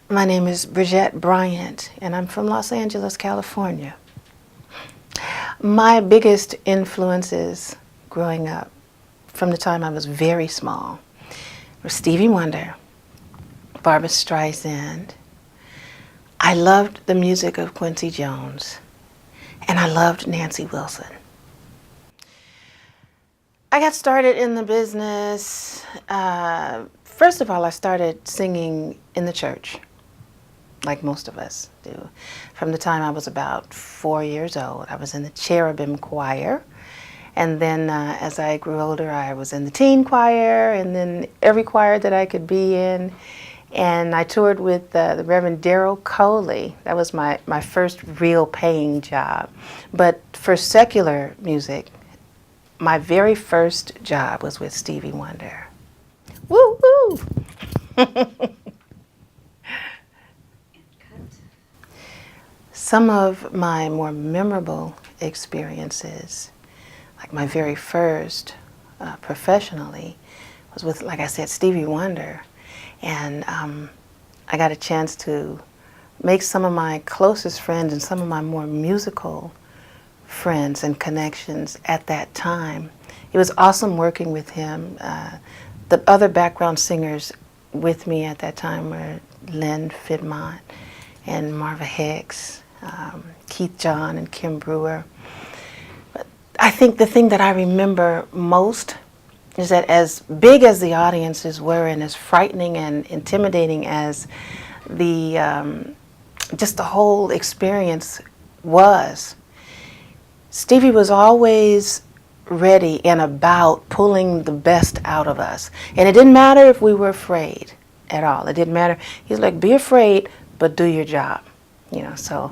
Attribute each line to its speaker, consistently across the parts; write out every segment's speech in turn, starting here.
Speaker 1: My name is Bridgette Bryant, and I'm from Los Angeles, California. My biggest influences growing up, from the time I was very small, were Stevie Wonder, Barbra Streisand. I loved the music of Quincy Jones, and I loved Nancy Wilson. I got started in the business. First of all, I started singing in the church, like most of us do. From the time I was about 4 years old, I was in the cherubim choir. And then as I grew older, I was in the teen choir, and then every choir that I could be in. And I toured with the Reverend Darrell Coley. That was my first real paying job. But for secular music, my very first job was with Stevie Wonder. Woo woo! Some of my more memorable experiences, like my very first professionally, was with, like I said, Stevie Wonder. And I got a chance to make some of my closest friends and some of my more musical friends and connections at that time. It was awesome working with him. The other background singers with me at that time were Lynn Fidmont and Marva Hicks, Keith John and Kim Brewer. But I think the thing that I remember most is that as big as the audiences were and as frightening and intimidating as the just the whole experience was, Stevie was always ready and about pulling the best out of us. And it didn't matter if we were afraid at all. It didn't matter. He's like, be afraid, but do your job. You know, so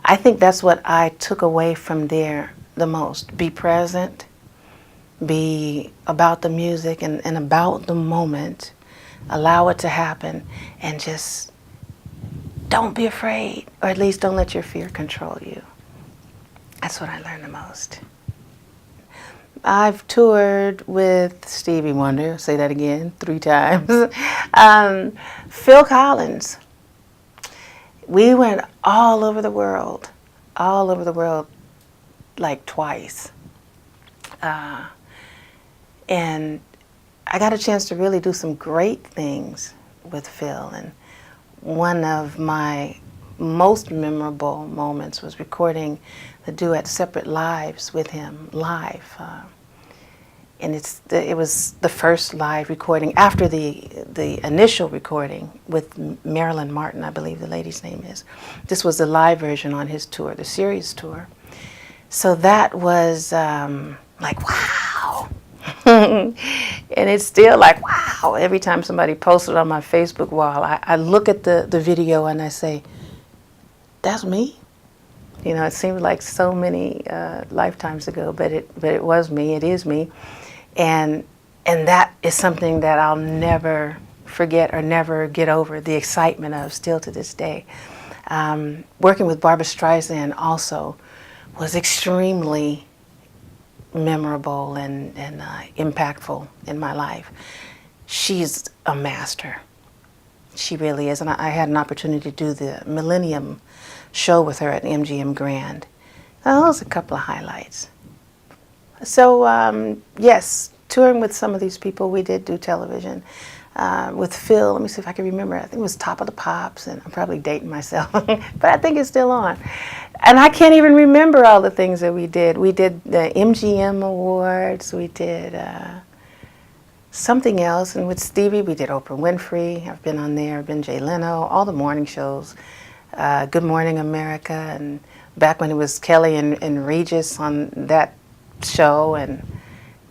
Speaker 1: I think that's what I took away from there the most. Be present, be about the music and about the moment. Allow it to happen, and just don't be afraid, or at least don't let your fear control you. That's what I learned the most. I've toured with Stevie Wonder, say that again, 3 times. Phil Collins. We went all over the world, like twice. And I got a chance to really do some great things with Phil. And one of my most memorable moments was recording the duet Separate Lives with him live. And it was the first live recording after the initial recording with Marilyn Martin, I believe the lady's name is. This was the live version on his tour, the Series tour. So that was like, wow. And it's still like, wow. Every time somebody posts it on my Facebook wall, I look at the video and I say, that's me. You know, it seemed like so many lifetimes ago, but it was me. It is me. And that is something that I'll never forget or never get over the excitement of still to this day. Working with Barbra Streisand also was extremely memorable and impactful in my life. She's a master. She really is. And I had an opportunity to do the Millennium show with her at MGM Grand. Those are a couple of highlights. So yes, touring with some of these people, we did do television. With Phil, let me see if I can remember. I think it was Top of the Pops, and I'm probably dating myself, but I think it's still on. And I can't even remember all the things that we did. We did the MGM Awards. We did something else. And with Stevie, we did Oprah Winfrey. I've been on there. I've been Jay Leno, all the morning shows. Good Morning America, and back when it was Kelly and Regis on that show. And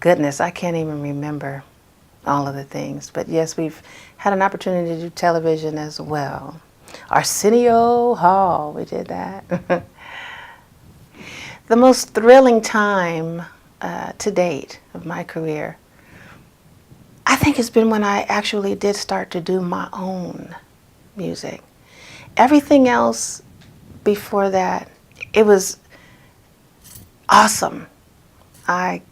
Speaker 1: goodness, I can't even remember all of the things. But yes, we've had an opportunity to do television as well. Arsenio Hall, we did that. The most thrilling time to date of my career, I think it's been when I actually did start to do my own music. Everything else before that, it was awesome. I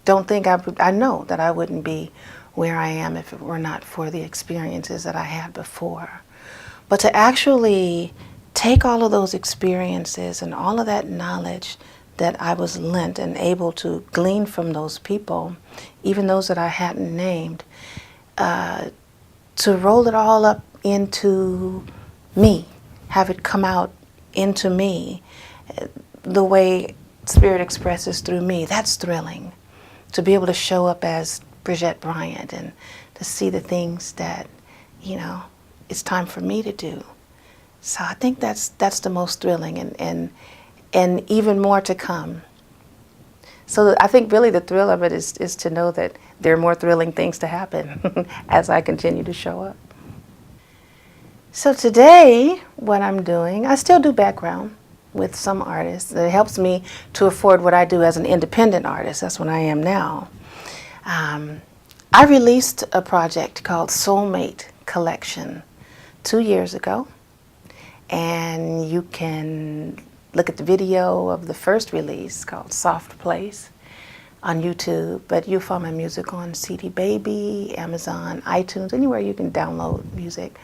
Speaker 1: know that I wouldn't be where I am if it were not for the experiences that I had before. But to actually take all of those experiences and all of that knowledge that I was lent and able to glean from those people, even those that I hadn't named, to roll it all up into me, have it come out into me, the way Spirit expresses through me, that's thrilling. To be able to show up as Bridgette Bryant and to see the things that, it's time for me to do. So I think that's the most thrilling, and even more to come. So I think really the thrill of it is to know that there are more thrilling things to happen as I continue to show up. So today, what I'm doing, I still do background with some artists. It helps me to afford what I do as an independent artist. That's what I am now. I released a project called Soulmate Collection 2 years ago. And you can look at the video of the first release called Soft Place on YouTube, but you'll find my music on CD Baby, Amazon, iTunes, anywhere you can download music.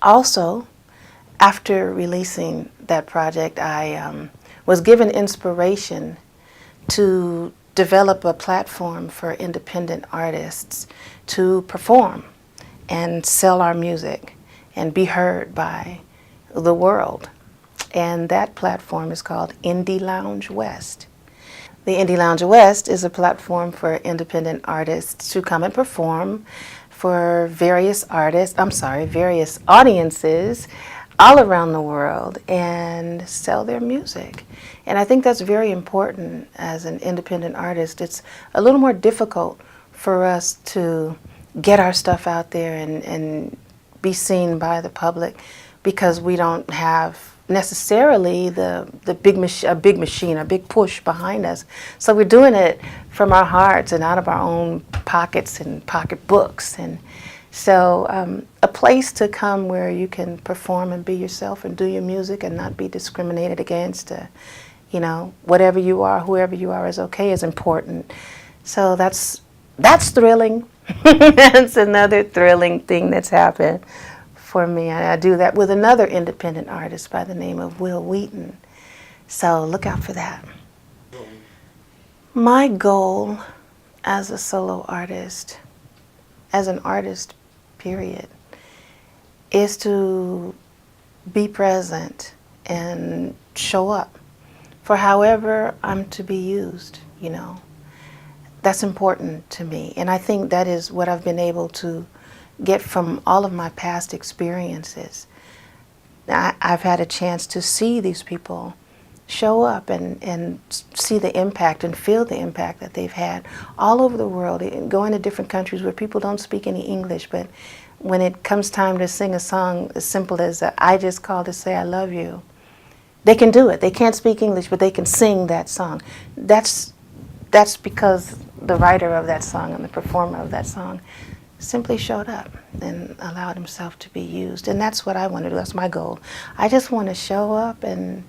Speaker 1: Also, after releasing that project, I was given inspiration to develop a platform for independent artists to perform and sell our music and be heard by the world. And that platform is called Indie Lounge West. The Indie Lounge West is a platform for independent artists to come and perform for various audiences all around the world and sell their music. And I think that's very important as an independent artist. It's a little more difficult for us to get our stuff out there and be seen by the public because we don't have necessarily a big push behind us. So we're doing it from our hearts and out of our own pockets and pocketbooks. And so a place to come where you can perform and be yourself and do your music and not be discriminated against. Whatever you are, whoever you are is okay is important. So that's thrilling. That's another thrilling thing that's happened for me. I do that with another independent artist by the name of Will Wheaton. So look out for that. My goal as a solo artist, as an artist, period, is to be present and show up for however I'm to be used, That's important to me. And I think that is what I've been able to get from all of my past experiences. I've had a chance to see these people show up and see the impact and feel the impact that they've had all over the world, and going to different countries where people don't speak any English, but when it comes time to sing a song as simple as I Just Called to Say I Love You, they can do it. They can't speak English, but they can sing that song. That's because the writer of that song and the performer of that song simply showed up and allowed himself to be used. And that's what I want to do. That's my goal. I just want to show up and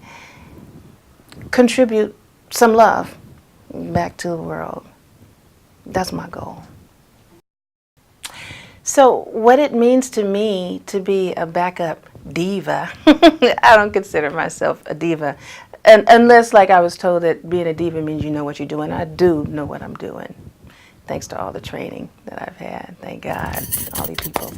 Speaker 1: contribute some love back to the world. That's my goal. So what it means to me to be a backup diva, I don't consider myself a diva, unless like I was told that being a diva means you know what you're doing. I do know what I'm doing, thanks to all the training that I've had. Thank God, all these people.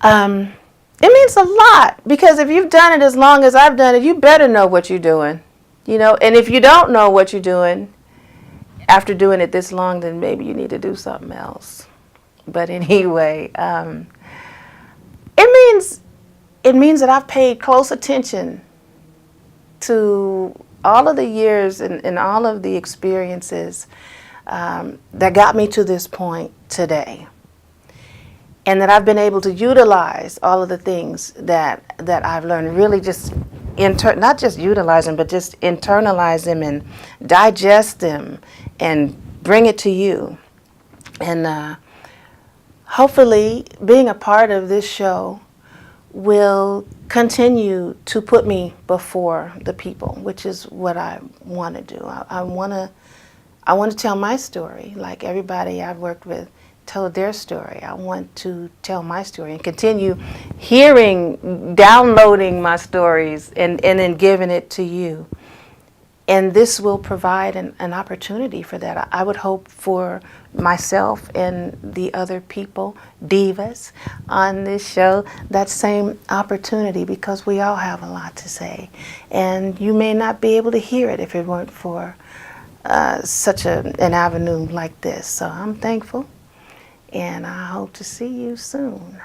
Speaker 1: It means a lot, because if you've done it as long as I've done it, you better know what you're doing, And if you don't know what you're doing after doing it this long, then maybe you need to do something else. But anyway, it means that I've paid close attention to all of the years and all of the experiences that got me to this point today, and that I've been able to utilize all of the things that I've learned, really just not just utilize them, but just internalize them and digest them and bring it to you. And hopefully being a part of this show will continue to put me before the people, which is what I want to do. I want to tell my story like everybody I've worked with told their story. I want to tell my story and continue hearing, downloading my stories, and then giving it to you. And this will provide an opportunity for that. I would hope for myself and the other people, divas, on this show, that same opportunity, because we all have a lot to say. And you may not be able to hear it if it weren't for such an avenue like this. So I'm thankful, and I hope to see you soon.